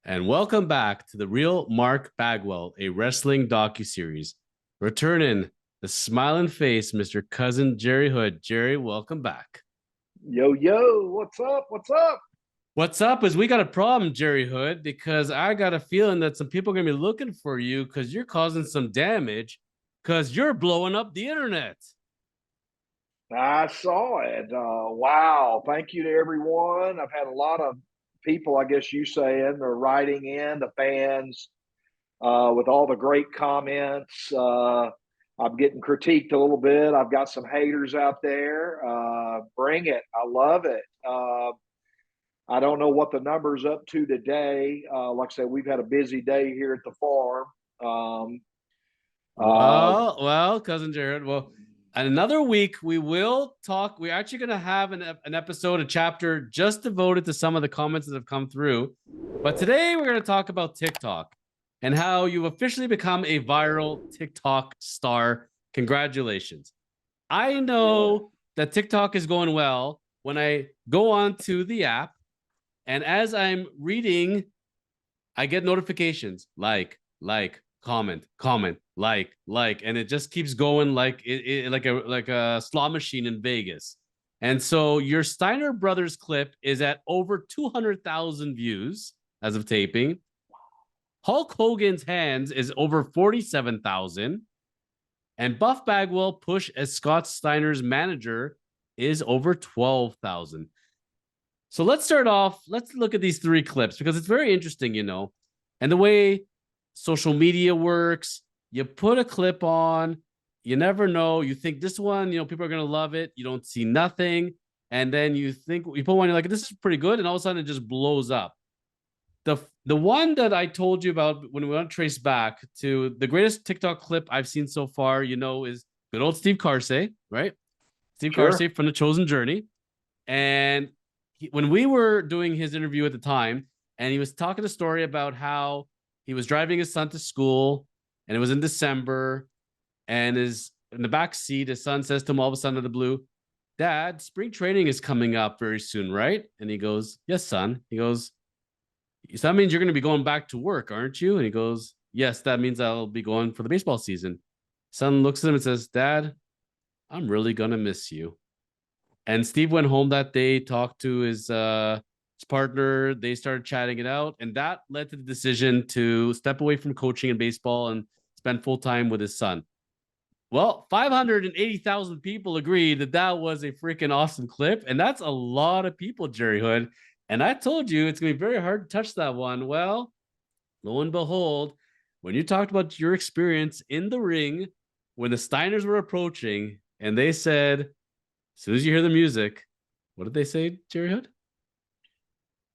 And welcome back to the Real Mark Bagwell, a wrestling docuseries. Returning the smiling face, Mr. Cousin Jerry Hood. Jerry, welcome back. Yo, yo, what's up? What's up? What's up is we got a problem, Jerry Hood, because I got a feeling that some people are going to be looking for you because you're causing some damage because you're blowing up the internet. I saw it. Wow. Thank you to everyone. I've had a lot of people, I guess you saying, are writing in, the fans, with all the great comments. I'm getting critiqued a little bit. I've got some haters out there. Bring it. I love it. I don't know what the number's up to today. Like I said, we've had a busy day here at the farm. Um, uh, Well, Cousin Jared. Well, another week we will talk. We're actually going to have an episode, a chapter just devoted to some of the comments that have come through. But today we're going to talk about TikTok and how you've officially become a viral TikTok star. Congratulations. I know that TikTok is going well when I go on to the app, and as I'm reading, I get notifications like, comment, like, and it just keeps going like like a slot machine in Vegas. And so your Steiner Brothers clip is at over 200,000 views as of taping. Hulk Hogan's hands is over 47,000. And Buff Bagwell push as Scott Steiner's manager is over 12,000. So let's start off. Let's look at these three clips because it's very interesting, and the way social media works. You put a clip on, you never know. You think this one, people are going to love it. You don't see nothing. And then you put one, you're like, this is pretty good. And all of a sudden it just blows up. The one that I told you about when we want to trace back to the greatest TikTok clip I've seen so far, is good old Steve Carsey, right? Steve Carsey from The Chosen Journey. And when we were doing his interview at the time, and he was talking a story about how he was driving his son to school, and it was in December, and in the back seat, his son says to him all of a sudden out of the blue, "Dad, spring training is coming up very soon, right?" And he goes, "Yes, son." He goes, "So that means you're going to be going back to work, aren't you?" And he goes, "Yes, that means I'll be going for the baseball season." Son looks at him and says, "Dad, I'm really going to miss you." And Steve went home that day, talked to his partner. They started chatting it out, and that led to the decision to step away from coaching in baseball and spend full time with his son. Well, 580,000 people agreed that that was a freaking awesome clip, and that's a lot of people, Jerry Hood. And I told you it's going to be very hard to touch that one. Well, lo and behold, when you talked about your experience in the ring when the Steiners were approaching, and they said, as soon as you hear the music, what did they say, Jerry Hood?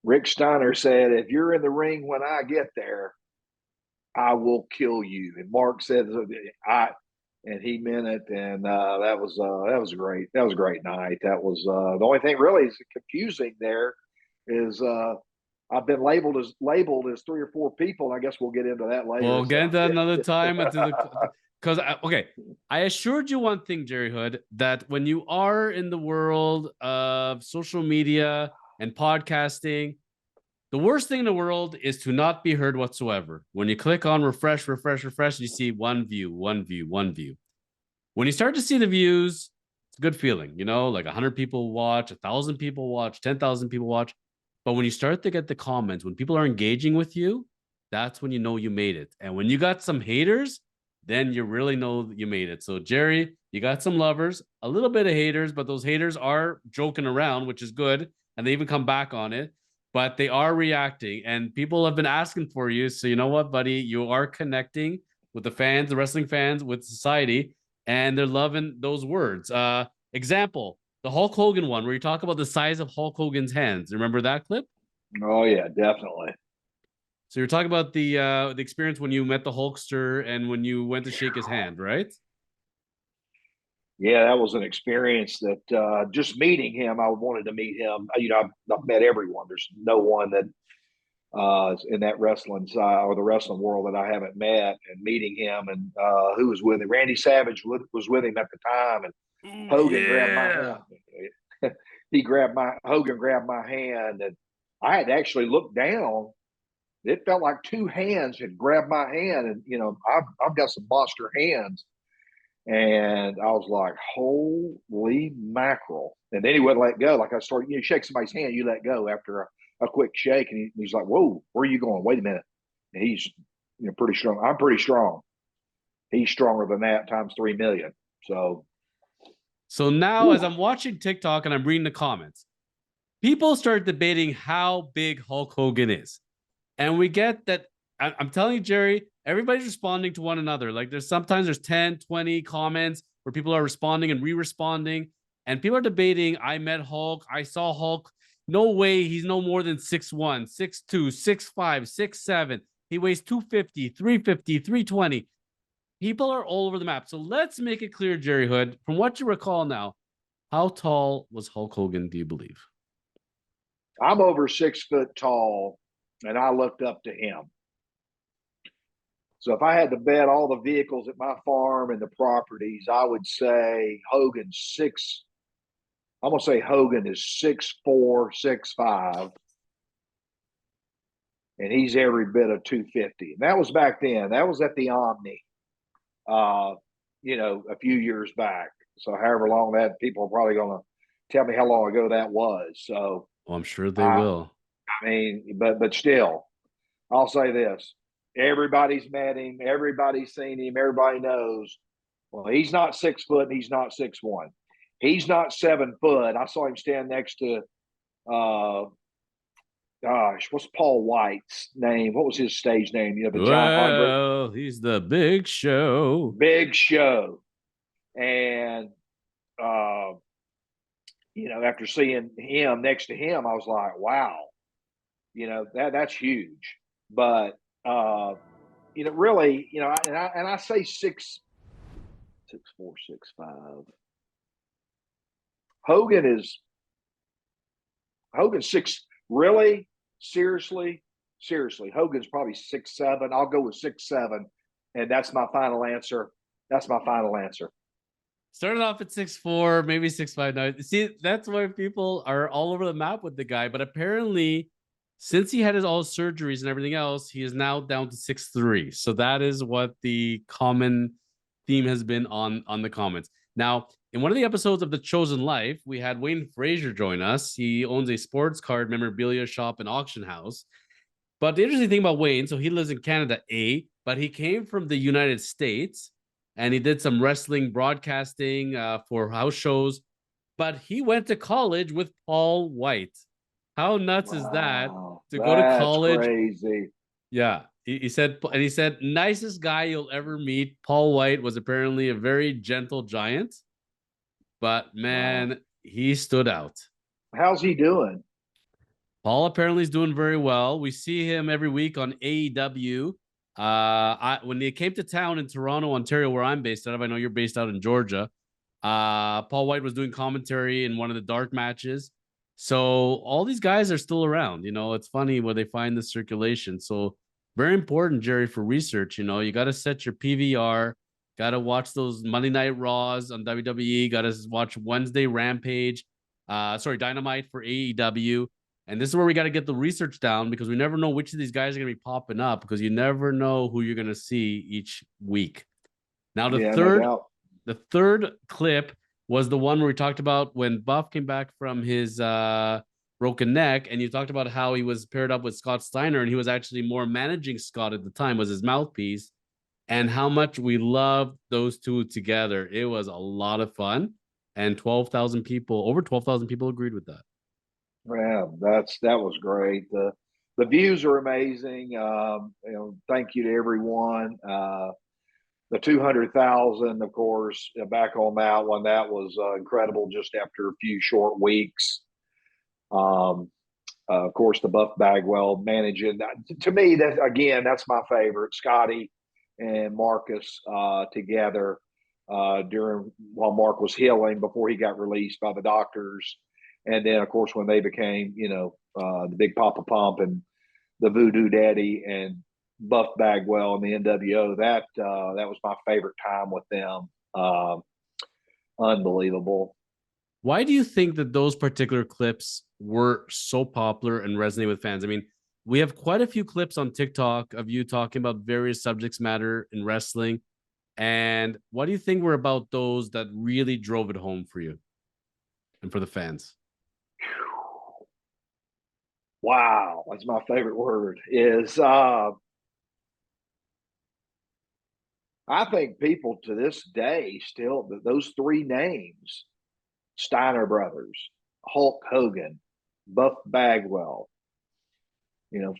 Rick Steiner said, "If you're in the ring when I get there, I will kill you." And Mark said, and he meant it. And that was great. That was a great night. That was the only thing really is confusing there is I've been labeled as three or four people. And I guess we'll get into that later. We'll get into that another time. Because okay, I assured you one thing, Jerry Hood, that when you are in the world of social media and podcasting, the worst thing in the world is to not be heard whatsoever. When you click on refresh, you see one view. When you start to see the views, it's a good feeling, like 100 people watch, 1,000 people watch, 10,000 people watch. But when you start to get the comments, when people are engaging with you, that's when you know you made it. And when you got some haters, then you really know you made it. So, Jerry, you got some lovers, a little bit of haters, but those haters are joking around, which is good. And they even come back on it, but they are reacting, and people have been asking for you. So, you know what, buddy? You are connecting with the fans, the wrestling fans, with society, and they're loving those words. Example, the Hulk Hogan one, where you talk about the size of Hulk Hogan's hands. Remember that clip? Oh, yeah, definitely. So you're talking about the experience when you met the Hulkster and when you went to shake his hand, right? Yeah, that was an experience that just meeting him, I wanted to meet him. I've met everyone. There's no one that in that wrestling side or the wrestling world that I haven't met. And meeting him, and who was with him? Randy Savage was with him at the time, and Hogan grabbed my hand. Hogan grabbed my hand, and I had to actually look down it felt like two hands had grabbed my hand, and I've got some monster hands, and I was like, holy mackerel! And then he wouldn't let go. Like I started, you shake somebody's hand, you let go after a quick shake, and he's like, whoa, where are you going? Wait a minute. And he's pretty strong. I'm pretty strong. He's stronger than that times 3 million. So now, whew. as I'm watching TikTok and I'm reading the comments, people start debating how big Hulk Hogan is. And we get that. I'm telling you, Jerry, everybody's responding to one another. Like there's 10, 20 comments where people are responding and re-responding. And people are debating, I met Hulk. I saw Hulk. No way he's no more than 6'1, 6'2, 6'5, 6'7. He weighs 250, 350, 320. People are all over the map. So let's make it clear, Jerry Hood, from what you recall now, how tall was Hulk Hogan, do you believe? I'm over 6 foot tall, and I looked up to him. So if I had to bet all the vehicles at my farm and the properties, I would say Hogan's six. I'm gonna say Hogan is 6'4", 6'5", and he's every bit of 250. And that was back then. That was at the Omni, a few years back. So however long that, people are probably gonna tell me how long ago that was. So Oh, I'm sure they I, will. I mean, but still, I'll say this: everybody's met him, everybody's seen him, everybody knows. Well, he's not 6 foot, and he's not 6'1". He's not 7 foot. I saw him stand next to, what's Paul White's name? What was his stage name? The Giant Andre, Well, he's the big show. Big Show. And, after seeing him next to him, I was like, wow, that's huge. But, really, and I say 6'4", 6'5". Hogan's six. Really, seriously. Hogan's probably 6'7". I'll go with 6'7", and that's my final answer. That's my final answer. Started off at 6'4", maybe 6'5". Now, see, that's why people are all over the map with the guy. But apparently, since he had all his surgeries and everything else, he is now down to 6'3". So that is what the common theme has been on the comments. Now, in one of the episodes of The Chosen Life, we had Wayne Frazier join us. He owns a sports card memorabilia shop and auction house. But the interesting thing about Wayne, so he lives in Canada, but he came from the United States and he did some wrestling broadcasting for house shows. But he went to college with Paul White. How nuts is that Wow, to go to that's college? crazy. Yeah, he said, and he said, nicest guy you'll ever meet. Paul White was apparently a very gentle giant, but Wow. man, he stood out. How's he doing? Paul apparently is doing very well. We see him every week on AEW. When they came to town in Toronto, Ontario, where I'm based out of, I know you're based out in Georgia. Paul White was doing commentary in one of the dark matches. So all these guys are still around. It's funny where they find the circulation. So very important, Jerry, for research. You got to set your PVR. Got to watch those Monday Night Raws on WWE. Got to watch Wednesday Rampage. Dynamite for AEW. And this is where we got to get the research down because we never know which of these guys are going to be popping up because you never know who you're going to see each week. Now, Yeah, no doubt. the third clip was the one where we talked about when Buff came back from his broken neck, and you talked about how he was paired up with Scott Steiner, and he was actually more managing Scott at the time, was his mouthpiece, and how much we loved those two together. It was a lot of fun, and over 12,000 people agreed with that. Yeah, that was great. The views are amazing. Thank you to everyone. The 200,000, of course, back on that one, that was incredible. Just after a few short weeks. Of course, the Buff Bagwell managing that. To me, that's my favorite. Scotty and Marcus together while Mark was healing before he got released by the doctors, and then of course when they became the Big Papa Pump and the Voodoo Daddy and Buff Bagwell and the NWO. That was my favorite time with them. Unbelievable. Why do you think that those particular clips were so popular and resonate with fans? I mean, We have quite a few clips on TikTok of you talking about various subjects matter in wrestling. And what do you think were about those that really drove it home for you and for the fans? Wow, that's my favorite word. Is I think people to this day still those three names: Steiner Brothers, Hulk Hogan, Buff Bagwell.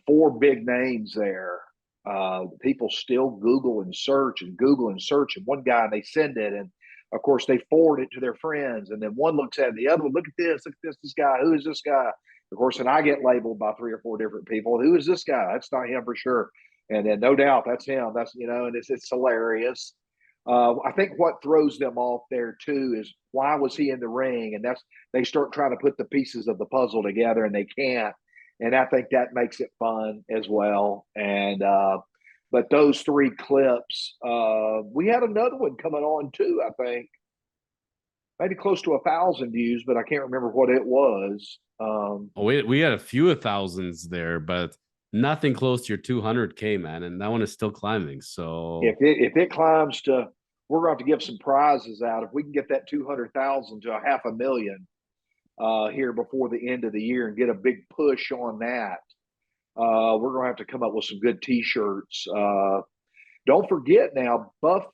Four big names there. People still Google and search and Google and search, and one guy, and they send it, and of course they forward it to their friends, and then one looks at it, the other one, look at this guy, who is this guy? Of course, and I get labeled by three or four different people. Who is this guy? That's not him for sure. And then no doubt that's him. That's and it's hilarious. I think what throws them off there too is why was he in the ring, and that's they start trying to put the pieces of the puzzle together and they can't, and I think that makes it fun as well. And but those three clips, we had another one coming on too. I think maybe close to 1,000 views, but I can't remember what it was. Oh, we had a few thousands there, but nothing close to your 200K, man. And that one is still climbing. So if it climbs to, we're going to have to give some prizes out if we can get that 200,000 to 500,000 here before the end of the year and get a big push on that. We're going to have to come up with some good T-shirts. Don't forget now, Buff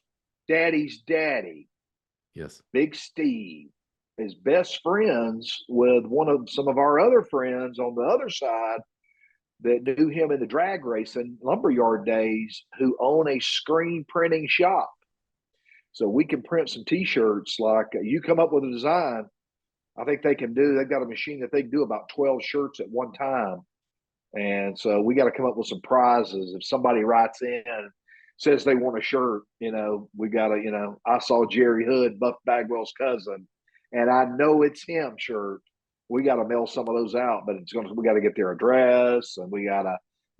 Daddy's daddy, yes, Big Steve, is best friends with some of our other friends on the other side that knew him in the drag racing lumberyard days, who own a screen printing shop. So we can print some T-shirts. Like you come up with a design, I think they can do. They've got a machine that they can do about 12 shirts at one time. And so we got to come up with some prizes. If somebody writes in, says they want a shirt, we got to, I saw Jerry Hood, Buff Bagwell's cousin, and I know it's him shirt. We got to mail some of those out, but we got to get their address and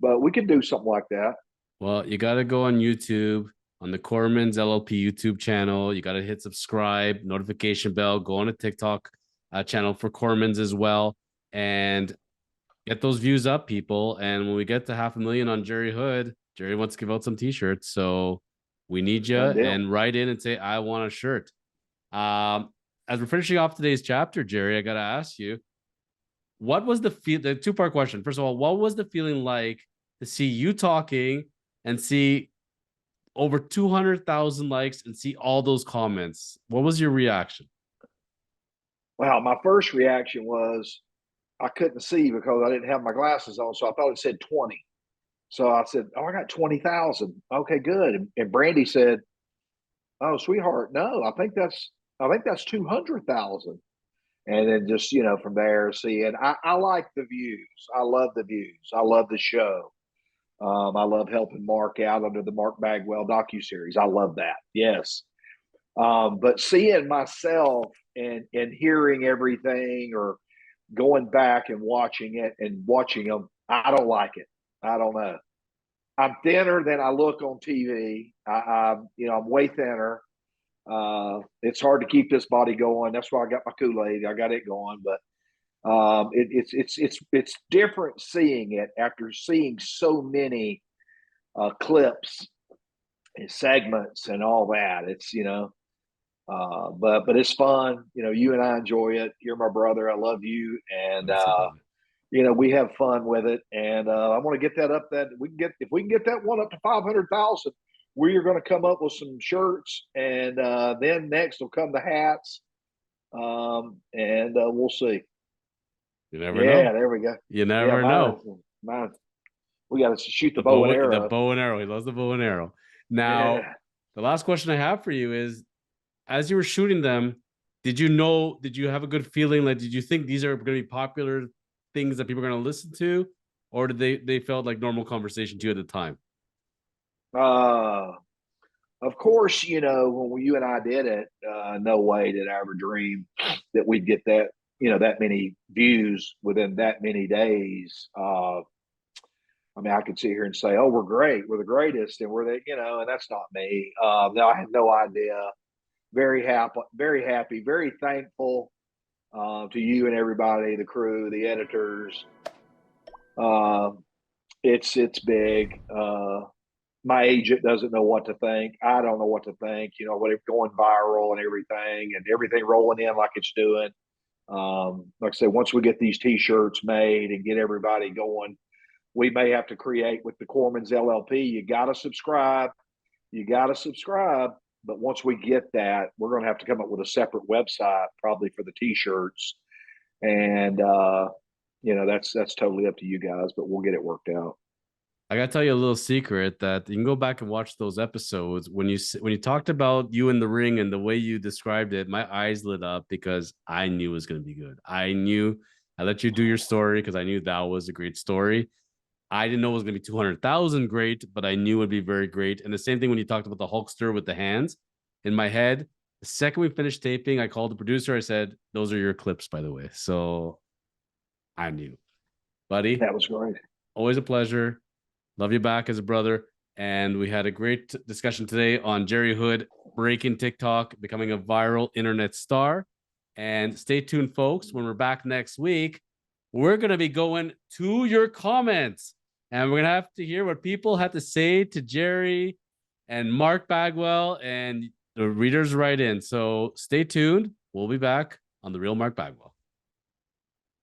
but we can do something like that. well, you got to go on YouTube, on the Kormans LLP YouTube channel. You got to hit subscribe, notification bell, go on a TikTok channel for Kormans as well, and get those views up, people. And when we get to 500,000 on Jerry Hood, Jerry wants to give out some T-shirts. So we need you, and write in and say, I want a shirt. As we're finishing off today's chapter, Jerry, I got to ask you, what was the two-part question. First of all, what was the feeling like to see you talking and see over 200,000 likes and see all those comments? What was your reaction? Well, my first reaction was I couldn't see because I didn't have my glasses on, so I thought it said 20. So I said, "Oh, I got 20,000. Okay, good." And Brandy said, "Oh, sweetheart, no, I think that's 200,000." And then just from there, seeing I like the views. I love the views. I love the show. I love helping Mark out under the Mark Bagwell docuseries. I love that. Yes. But seeing myself and hearing everything, or going back and watching it and watching them, I don't like it. I don't know. I'm thinner than I look on TV. I'm way thinner. It's hard to keep this body going. That's why I got my Kool-Aid. I got it going, but it's different seeing it after seeing so many clips and segments and all that. But it's fun. You and I enjoy it. You're my brother. I love you, and Absolutely. we have fun with it. And I want to get that up. That we can get if we can get that one up to 500,000. We are going to come up with some shirts, and then next will come the hats, and we'll see. You never know. Yeah, there we go. You never know. Mine. We got to shoot the bow and arrow. The bow and arrow. He loves the bow and arrow. Now, the last question I have for you is, as you were shooting them, did you have a good feeling? Like, did you think these are going to be popular things that people are going to listen to? Or did they felt like normal conversation to you at the time? Of course, when you and I did it, no way did I ever dream that we'd get that many views within that many days. I mean, I could sit here and say, "Oh, we're great, we're the greatest," and and that's not me. No, I had no idea. Very happy, very thankful to you and everybody, the crew, the editors. Uh, It's big. My agent doesn't know what to think. I don't know what to think. What it's going viral and everything rolling in like it's doing. Like I said, once we get these T-shirts made and get everybody going, we may have to create with the Cormans LLP. You got to subscribe. You got to subscribe. But once we get that, we're going to have to come up with a separate website, probably for the T-shirts. And that's totally up to you guys, but we'll get it worked out. I gotta tell you a little secret that you can go back and watch those episodes. When you talked about you in the ring and the way you described it, my eyes lit up because I knew it was gonna be good. I let you do your story because I knew that was a great story. I didn't know it was gonna be 200,000 great, but I knew it'd be very great. And the same thing when you talked about the Hulkster with the hands. In my head, the second we finished taping, I called the producer. I said, "Those are your clips, by the way." So I knew, buddy. That was great. Always a pleasure. Love you back as a brother. And we had a great discussion today on Jerry Hood breaking TikTok, becoming a viral internet star. And stay tuned, folks. When we're back next week, we're going to be going to your comments. And we're going to have to hear what people had to say to Jerry and Mark Bagwell and the readers write in. So stay tuned. We'll be back on The Real Mark Bagwell.